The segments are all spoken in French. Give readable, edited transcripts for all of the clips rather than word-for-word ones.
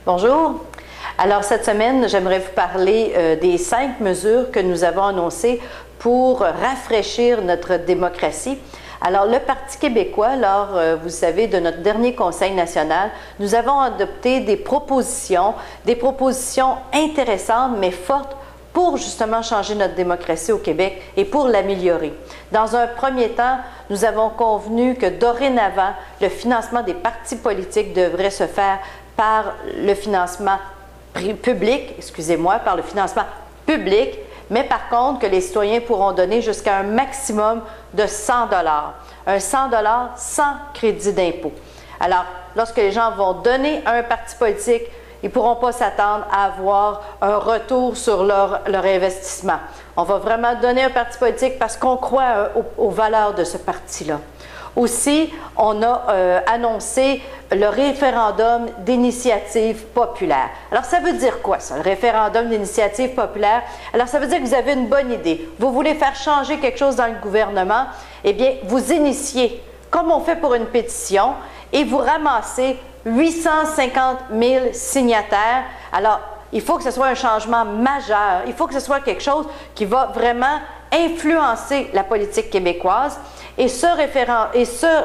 Bonjour. Alors cette semaine, j'aimerais vous parler des 5 mesures que nous avons annoncées pour rafraîchir notre démocratie. Alors le Parti québécois, lors, vous savez, de notre dernier Conseil national, nous avons adopté des propositions intéressantes mais fortes pour justement changer notre démocratie au Québec et pour l'améliorer. Dans un premier temps, nous avons convenu que dorénavant, le financement des partis politiques devrait se faire par le financement public, par le financement public, mais par contre que les citoyens pourront donner jusqu'à un maximum de 100 $. Un 100 $ sans crédit d'impôt. Alors, lorsque les gens vont donner à un parti politique, ils ne pourront pas s'attendre à avoir un retour sur leur investissement. On va vraiment donner à un parti politique parce qu'on croit aux valeurs de ce parti-là. Aussi, on a annoncé le référendum d'initiative populaire. Alors, ça veut dire quoi, ça, le référendum d'initiative populaire? Alors, ça veut dire que vous avez une bonne idée. Vous voulez faire changer quelque chose dans le gouvernement? Eh bien, vous initiez, comme on fait pour une pétition, et vous ramassez 850 000 signataires. Alors, il faut que ce soit un changement majeur. Il faut que ce soit quelque chose qui va vraiment influencer la politique québécoise. Et ce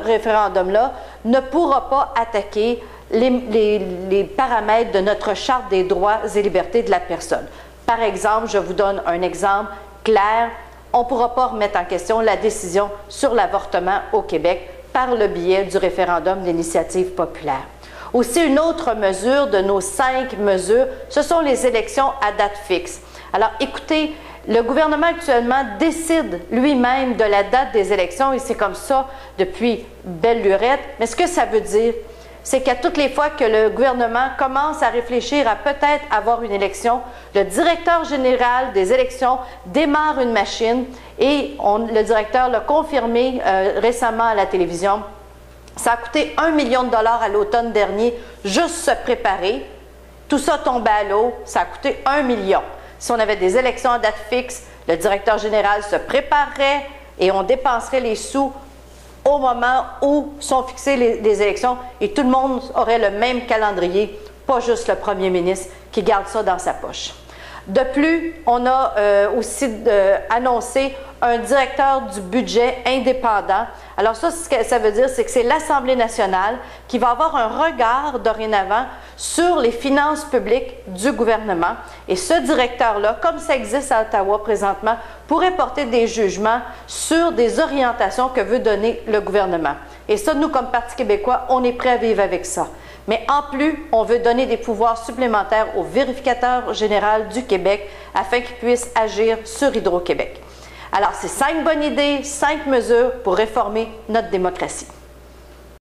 référendum-là ne pourra pas attaquer les paramètres de notre Charte des droits et libertés de la personne. Par exemple, je vous donne un exemple clair, on ne pourra pas remettre en question la décision sur l'avortement au Québec par le biais du référendum d'initiative populaire. Aussi, une autre mesure de nos 5 mesures, ce sont les élections à date fixe. Alors, écoutez, le gouvernement actuellement décide lui-même de la date des élections et c'est comme ça depuis belle lurette. Mais ce que ça veut dire, c'est qu'à toutes les fois que le gouvernement commence à réfléchir à peut-être avoir une élection, le directeur général des élections démarre une machine et le directeur l'a confirmé récemment à la télévision. Ça a coûté 1 million $ à l'automne dernier, juste se préparer. Tout ça tombe à l'eau, ça a coûté 1 million. Si on avait des élections à date fixe, le directeur général se préparerait et on dépenserait les sous au moment où sont fixées les élections et tout le monde aurait le même calendrier, pas juste le premier ministre qui garde ça dans sa poche. De plus, on a aussi annoncé un directeur du budget indépendant. Alors ça, ce que ça veut dire, c'est que c'est l'Assemblée nationale qui va avoir un regard dorénavant sur les finances publiques du gouvernement. Et ce directeur-là, comme ça existe à Ottawa présentement, pourrait porter des jugements sur des orientations que veut donner le gouvernement. Et ça, nous, comme Parti québécois, on est prêts à vivre avec ça. Mais en plus, on veut donner des pouvoirs supplémentaires au vérificateur général du Québec afin qu'il puisse agir sur Hydro-Québec. Alors, c'est 5 bonnes idées, 5 mesures pour réformer notre démocratie.